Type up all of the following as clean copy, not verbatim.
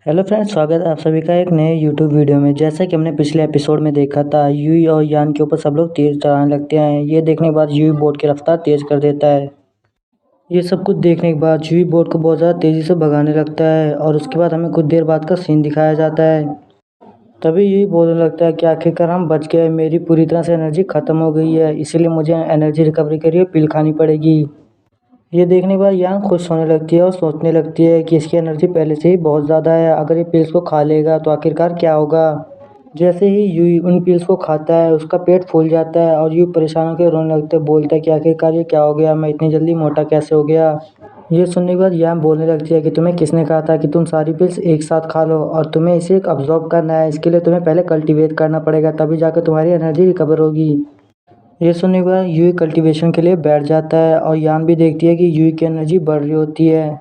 Hello friends, स्वागत है आप सभी का एक नए यूट्यूब वीडियो में। जैसा कि हमने पिछले एपिसोड में देखा था, यूई और यान के ऊपर सब लोग तीर चलाने लगते हैं। ये देखने के बाद यूई बोट की रफ्तार तेज कर देता है। ये सब कुछ देखने के बाद यूई बोट को बहुत ज़्यादा तेज़ी से भगाने लगता है और उसके बाद हमें कुछ देर बाद का सीन दिखाया जाता है। तभी यूई बोलने लगता है कि आखिरकार हम बच गए, मेरी पूरी तरह से एनर्जी ख़त्म हो गई है, इसीलिए मुझे एनर्जी रिकवरी के लिए पिल खानी पड़ेगी। ये देखने के बाद यांग खुश होने लगती है और सोचने लगती है कि इसकी एनर्जी पहले से ही बहुत ज़्यादा है, अगर ये पिल्स को खा लेगा तो आखिरकार क्या होगा। जैसे ही यूई उन पिल्स को खाता है, उसका पेट फूल जाता है और यूई परेशान होकर रोने लगता है, बोलता है कि आखिरकार ये क्या हो गया, मैं इतनी जल्दी मोटा कैसे हो गया। ये सुनने के बाद यांग बोलने लगती है कि तुम्हें किसने कहा था कि तुम सारी पिल्स एक साथ खा लो, और तुम्हें इसे अब्जॉर्ब करना है, इसके लिए तुम्हें पहले कल्टीवेट करना पड़ेगा, तभी जाकर तुम्हारी एनर्जी रिकवर होगी। ये सुनने के बाद यूई कल्टीवेशन के लिए बैठ जाता है और यान भी देखती है कि यूई की एनर्जी बढ़ रही होती है।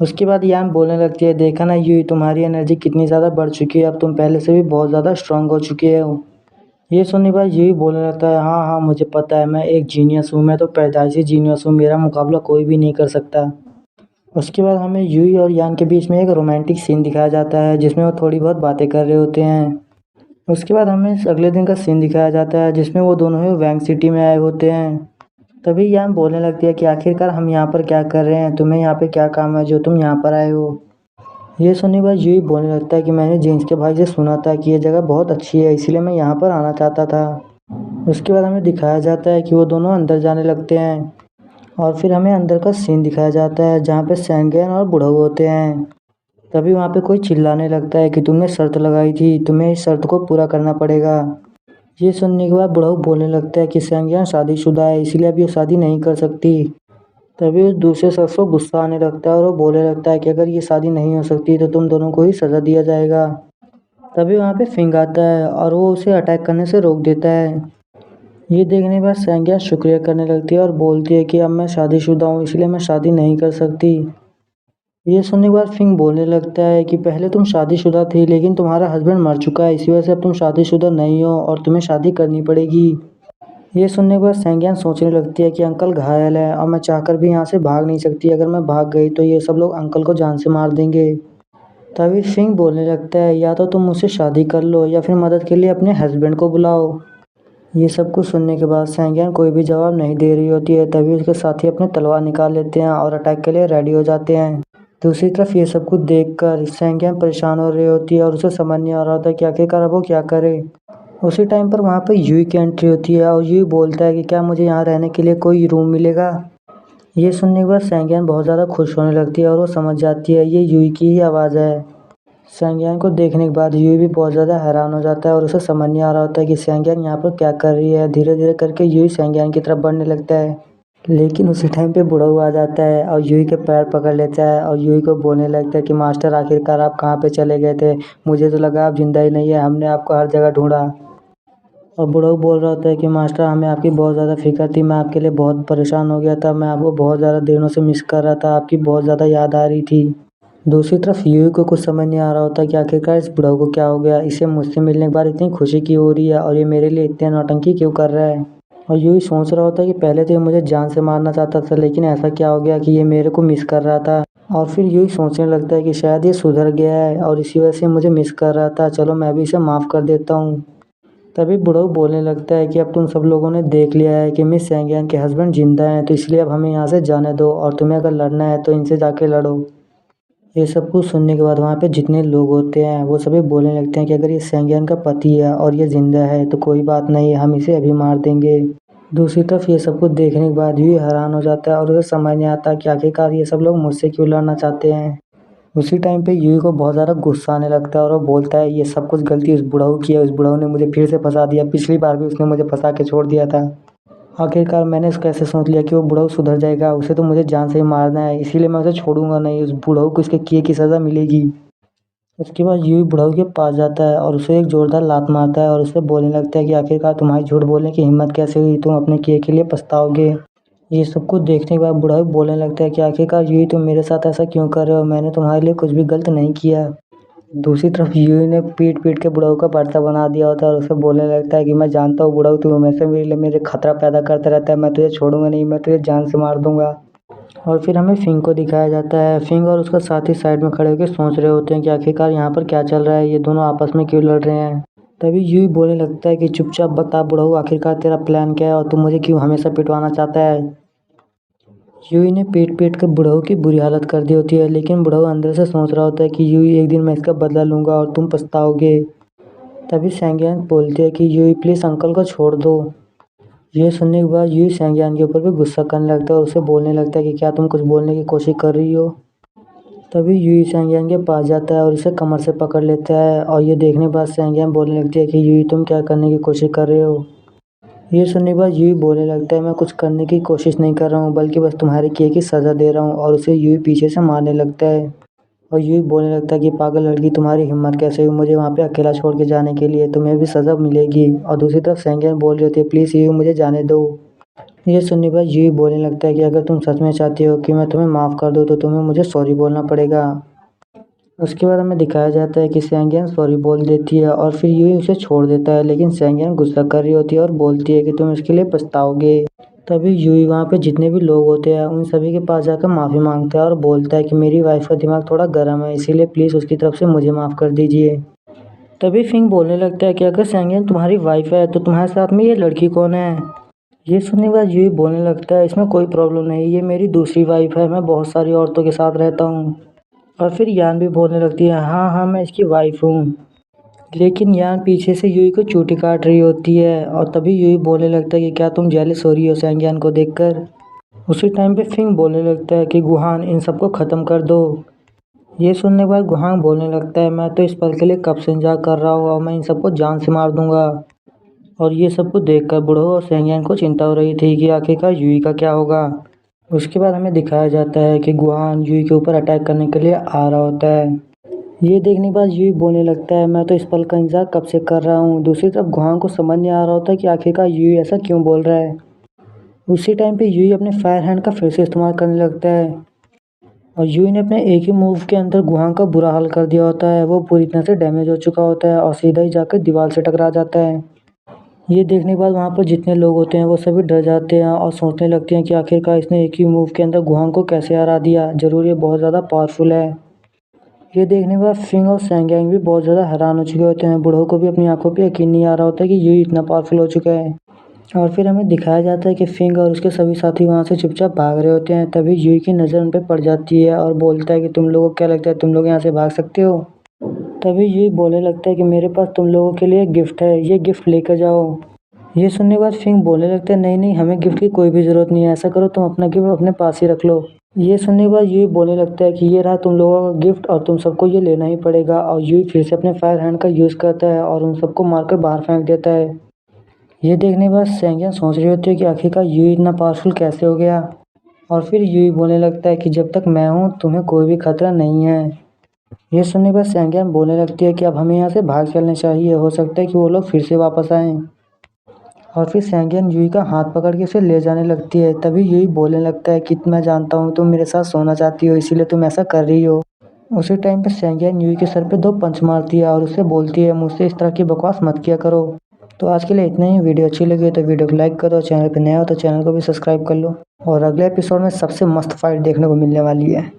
उसके बाद यान बोलने लगती है, देखा ना यूई, तुम्हारी एनर्जी कितनी ज़्यादा बढ़ चुकी है, अब तुम पहले से भी बहुत ज़्यादा स्ट्रांग हो चुकी हो। ये सुनने के बाद यूई बोलने लगता है, हाँ हाँ मुझे पता है, मैं एक जीनियस हूँ, मैं तो पैदाइशी जीनियस हूँ, मेरा मुकाबला कोई भी नहीं कर सकता। उसके बाद हमें यूई और यान के बीच में एक रोमांटिक सीन दिखाया जाता है, जिसमें वो थोड़ी बहुत बातें कर रहे होते हैं। उसके बाद हमें अगले दिन का सीन दिखाया जाता है, जिसमें वो दोनों ही वैंग सिटी में आए होते हैं। तभी यान बोलने लगती है कि आखिरकार हम यहाँ पर क्या कर रहे हैं, तुम्हें यहाँ पे क्या काम है जो तुम यहाँ पर आए हो। ये सुनने के बाद यूई बोलने लगता है कि मैंने जेम्स के भाई से सुना था कि ये जगह बहुत अच्छी है, इसीलिए मैं यहाँ पर आना चाहता था। उसके बाद हमें दिखाया जाता है कि वो दोनों अंदर जाने लगते हैं और फिर हमें अंदर का सीन दिखाया जाता है, जहाँ पे सैंगेन और बुढ़ऊ होते हैं। तभी वहाँ पे कोई चिल्लाने लगता है कि तुमने शर्त लगाई थी, तुम्हें इस शर्त को पूरा करना पड़ेगा। ये सुनने के बाद बुढ़ऊ बोलने लगता है कि सैंगयान शादीशुदा है, इसीलिए अब ये शादी नहीं कर सकती। तभी उस दूसरे शख्स को गुस्सा आने लगता है और वो बोलने लगता है कि अगर ये शादी नहीं हो सकती तो तुम दोनों को ही सज़ा दिया जाएगा। तभी वहाँ पे फिंग आता है और वो उसे अटैक करने से रोक देता है। ये देखने के बाद सैंगयान शुक्रिया करने लगती है और बोलती है कि अब मैं शादीशुदा हूँ, इसलिए मैं शादी नहीं कर सकती। ये सुनने के बाद फिंग बोलने लगता है कि पहले तुम शादीशुदा थी, लेकिन तुम्हारा हस्बैंड मर चुका है, इसी वजह से अब तुम शादीशुदा नहीं हो और तुम्हें शादी करनी पड़ेगी। ये सुनने के बाद सैंगयान सोचने लगती है कि अंकल घायल है और मैं चाहकर भी यहाँ से भाग नहीं सकती, अगर मैं भाग गई तो ये सब लोग अंकल को जान से मार देंगे। तभी फिंग बोलने लगता है, या तो तुम मुझसे शादी कर लो या फिर मदद के लिए अपने हस्बैंड को बुलाओ। ये सब कुछ सुनने के बाद सैंगयान कोई भी जवाब नहीं दे रही होती है। तभी उसके साथी अपने तलवार निकाल लेते हैं और अटैक के लिए रेडी हो जाते हैं। दूसरी तरफ ये सब कुछ देखकर सैंगयान परेशान हो रही होती है और उसे समझ नहीं आ रहा होता कि आखिरकार अब वो क्या करे। उसी टाइम पर वहाँ पर यूई की एंट्री होती है और यूई बोलता है कि क्या मुझे यहाँ रहने के लिए कोई रूम मिलेगा। ये सुनने के बाद सैंगयान बहुत ज़्यादा खुश होने लगती है और वो समझ जाती है ये यूई की ही आवाज़ है। सैंगयान को देखने के बाद यूई भी बहुत ज़्यादा हैरान हो जाता है और उसे समझ नहीं आ रहा होता है कि सैंगयान यहाँ पर क्या कर रही है। धीरे धीरे करके यूई सैंगयान की तरफ बढ़ने लगता है, लेकिन उसी टाइम पे बुढ़ऊ आ जाता है और यूई के पैर पकड़ लेता है और यूई को बोलने लगता है कि मास्टर, आखिरकार आप कहाँ पे चले गए थे, मुझे तो लगा आप जिंदा ही नहीं है, हमने आपको हर जगह ढूंढा। और बुढ़ऊ बोल रहा होता है कि मास्टर, हमें आपकी बहुत ज़्यादा फिक्र थी, मैं आपके लिए बहुत परेशान हो गया था, मैं आपको बहुत ज़्यादा दिनों से मिस कर रहा था, आपकी बहुत ज़्यादा याद आ रही थी। दूसरी तरफ यूई को कुछ समझ नहीं आ रहा होता कि आखिरकार इस बुढ़ऊ को क्या हो गया, इसे मुझसे मिलने के बाद इतनी खुशी क्यों हो रही है और ये मेरे लिए इतनी नौटंकी क्यों कर रहा है। और यूई सोच रहा होता है कि पहले तो ये मुझे जान से मारना चाहता था, लेकिन ऐसा क्या हो गया कि ये मेरे को मिस कर रहा था। और फिर यूई सोचने लगता है कि शायद ये सुधर गया है और इसी वजह से मुझे मिस कर रहा था, चलो मैं भी इसे माफ़ कर देता हूँ। तभी बुढ़ऊ बोलने लगता है कि अब तुम सब लोगों ने देख लिया है कि मिस सैंगयान के हस्बैंड जिंदा हैं, तो इसलिए अब हमें यहाँ से जाने दो और तुम्हें अगर लड़ना है तो इनसे जाके लड़ो। ये सब कुछ सुनने के बाद वहाँ पे जितने लोग होते हैं वो सभी बोलने लगते हैं कि अगर ये सैंगयान का पति है और ये जिंदा है तो कोई बात नहीं, हम इसे अभी मार देंगे। दूसरी तरफ ये सब कुछ देखने के बाद भी हैरान हो जाता है और उसे समझ नहीं आता कि आखिरकार ये सब लोग मुझसे क्यों लड़ना चाहते हैं। उसी टाइम पे यूई को बहुत ज़्यादा गुस्सा आने लगता है और वो बोलता है, ये सब कुछ गलती उस बुढ़ऊ की है, उस बुढ़ऊ ने मुझे फिर से फंसा दिया, पिछली बार भी उसने मुझे फंसा के छोड़ दिया था। आखिरकार मैंने इसको ऐसे सोच लिया कि वो बुढ़ऊ सुधर जाएगा, उसे तो मुझे जान से ही मारना है, इसीलिए मैं उसे छोड़ूंगा नहीं, उस बुढ़ऊ को इसके किए की सज़ा मिलेगी। उसके बाद यूई बुढ़ऊ के पास जाता है और उसे एक जोरदार लात मारता है और उसे बोलने लगता है कि आखिरकार तुम्हारी झूठ बोलने की हिम्मत कैसे हुई, तुम अपने किए के लिए पछताओगे। ये सब कुछ देखने के बाद बुढ़ऊ बोलने लगता है कि आखिरकार यूई, तुम मेरे साथ ऐसा क्यों कर रहे हो, मैंने तुम्हारे लिए कुछ भी गलत नहीं किया। दूसरी तरफ यूई ने पीट पीट के बुढ़ऊ का भर्ता बना दिया होता है और उसे बोलने लगता है कि मैं जानता हूँ बुढ़ऊ, तू हमेशा मेरे लिए मेरे खतरा पैदा करता रहता है, मैं तुझे छोड़ूंगा नहीं, मैं तुझे जान से मार दूंगा। और फिर हमें फिंग को दिखाया जाता है। फिंग और उसका साथी साइड में खड़े होकर सोच रहे होते हैं कि आखिरकार यहाँ पर क्या चल रहा है, ये दोनों आपस में क्यों लड़ रहे हैं। तभी यूई बोलने लगता है कि चुपचाप बता बुढ़ऊ, आखिरकार तेरा प्लान क्या है और तू मुझे क्यों हमेशा पिटवाना चाहता है। यूई ने पीट पीट कर बुढ़ऊ की बुरी हालत कर दी होती है, लेकिन बुढ़ऊ अंदर से सोच रहा होता है कि यूई, एक दिन मैं इसका बदला लूँगा और तुम पछताओगे। तभी सैंगियान बोलती है कि यूई प्लीज़ अंकल को छोड़ दो। ये सुनने के बाद यूई सैंगियान के ऊपर भी गुस्सा करने लगता है और उसे बोलने लगता है कि क्या तुम कुछ बोलने की कोशिश कर रही हो। तभी यूई सैंगियान के पास जाता है और उसे कमर से पकड़ लेता है और ये देखने के बाद सैंगियान बोलने लगती है कि यूई तुम क्या करने की कोशिश कर रहे हो। ये सुनने के बाद यूई बोलने लगता है मैं कुछ करने की कोशिश नहीं कर रहा हूँ, बल्कि बस तुम्हारे किए की सज़ा दे रहा हूँ। और उसे यूई पीछे से मारने लगता है और यूई बोलने लगता है कि पागल लड़की, तुम्हारी हिम्मत कैसे हुई मुझे वहाँ पे अकेला छोड़ के जाने के लिए, तुम्हें भी सज़ा मिलेगी। और दूसरी तरफ सैंगियान बोल रही होती है प्लीज़ यूई मुझे जाने दो। ये सुनने के बाद यूई बोलने लगता है कि अगर तुम सच में चाहती हो कि मैं तुम्हें माफ़ कर दूँ तो तुम्हें मुझे सॉरी बोलना पड़ेगा। उसके बाद हमें दिखाया जाता है कि सैंगियन सॉरी बोल देती है और फिर यूई उसे छोड़ देता है, लेकिन सैंगियन गुस्सा कर रही होती है और बोलती है कि तुम इसके लिए पछताओगे। तभी यूई वहाँ पे जितने भी लोग होते हैं उन सभी के पास जाकर माफ़ी मांगता है और बोलता है कि मेरी वाइफ का दिमाग थोड़ा गर्म है, इसीलिए प्लीज़ उसकी तरफ से मुझे माफ़ कर दीजिए। तभी फिंग बोलने लगता है कि अगर सैंगियन तुम्हारी वाइफ है तो तुम्हारे साथ में ये लड़की कौन है। ये सुनने के बाद यूई बोलने लगता है इसमें कोई प्रॉब्लम नहीं, ये मेरी दूसरी वाइफ है, मैं बहुत सारी औरतों के साथ रहता हूँ। और फिर यान भी बोलने लगती है हाँ हाँ मैं इसकी वाइफ हूँ। लेकिन यान पीछे से यूई को चूटी काट रही होती है और तभी यूई बोलने लगता है कि क्या तुम जेलस हो रही हो सैंगियन को देखकर। उसी टाइम पे फिंग बोलने लगता है कि गुहान इन सबको ख़त्म कर दो। ये सुनने के बाद गुहान बोलने लगता है मैं तो इस पल के लिए कब से इंतजार कर रहा हूँ और मैं इन सबको जान से मार दूंगा। और ये सब कुछ देखकर बूढ़ों और सैंगियन को चिंता हो रही थी कि आखिरकार यूई का क्या होगा। उसके बाद हमें दिखाया जाता है कि गुहान यूई के ऊपर अटैक करने के लिए आ रहा होता है। ये देखने के बाद यूई बोलने लगता है मैं तो इस पल का इंतजार कब से कर रहा हूँ। दूसरी तरफ गुहान को समझ नहीं आ रहा होता कि आखिरकार यूई ऐसा क्यों बोल रहा है। उसी टाइम पे यूई अपने फायर हैंड का फिर से इस्तेमाल करने लगता है और यूई ने अपने एक ही मूव के अंदर गुहान का बुरा हाल कर दिया होता है। वो पूरी तरह से डैमेज हो चुका होता है और सीधा ही जाकर दीवार से टकरा जाता है। ये देखने के बाद वहाँ पर जितने लोग होते हैं वो सभी डर जाते हैं और सोचने लगते हैं कि आखिरकार इसने एक ही मूव के अंदर गुहान को कैसे हरा दिया, जरूर ये बहुत ज़्यादा पावरफुल है। ये देखने के बाद फिंग और सैंगियन भी बहुत ज़्यादा हैरान हो चुके होते हैं। बूढ़ों को भी अपनी आंखों पे यकीन नहीं आ रहा होता कि ये इतना पावरफुल हो चुका है। और फिर हमें दिखाया जाता है कि फिंग और उसके सभी साथी वहाँ से चुपचाप भाग रहे होते हैं। तभी यूई की नज़र उन पर पड़ जाती है और बोलता है कि तुम लोगों को क्या लगता है तुम लोग यहाँ से भाग सकते हो। तभी यूई बोलने लगता है कि मेरे पास तुम लोगों के लिए एक गिफ्ट है, ये गिफ्ट लेकर जाओ। ये सुनने के बाद फिंग बोलने लगता है नहीं नहीं हमें गिफ्ट की कोई भी ज़रूरत नहीं है, ऐसा करो तुम अपना गिफ्ट अपने पास ही रख लो। ये सुनने के बाद यूई बोलने लगता है कि ये रहा तुम लोगों का गिफ्ट और तुम सबको ये लेना ही पड़ेगा। और यूई फिर से अपने फायर हैंड का यूज़ करता है और उन सबको मारकर बाहर फेंक देता है। ये देखने के बाद सैंगियन सोच रही होती है कि आखिरकार यूई इतना पावरफुल कैसे हो गया। और फिर यूई बोलने लगता है कि जब तक मैं हूँ तुम्हें कोई भी खतरा नहीं है। ये सुनने के बाद सैंगियन बोलने लगती है कि अब हमें यहाँ से भाग चलना चाहिए, हो सकता है कि वो लोग फिर से वापस आएँ। और फिर सैंगियन यूई का हाथ पकड़ के उसे ले जाने लगती है। तभी यूई बोलने लगता है कि मैं जानता हूँ तुम मेरे साथ सोना चाहती हो, इसीलिए तुम ऐसा कर रही हो। उसी टाइम पे सैंगियन यूई के सर पे 2 पंच मारती है और उससे बोलती है मुझसे इस तरह की बकवास मत किया करो। तो आज के लिए इतना ही। वीडियो अच्छी लगी हो तो वीडियो को लाइक करो, चैनल पे नया हो तो चैनल को भी सब्सक्राइब कर लो। और अगले एपिसोड में सबसे मस्त फाइट देखने को मिलने वाली है।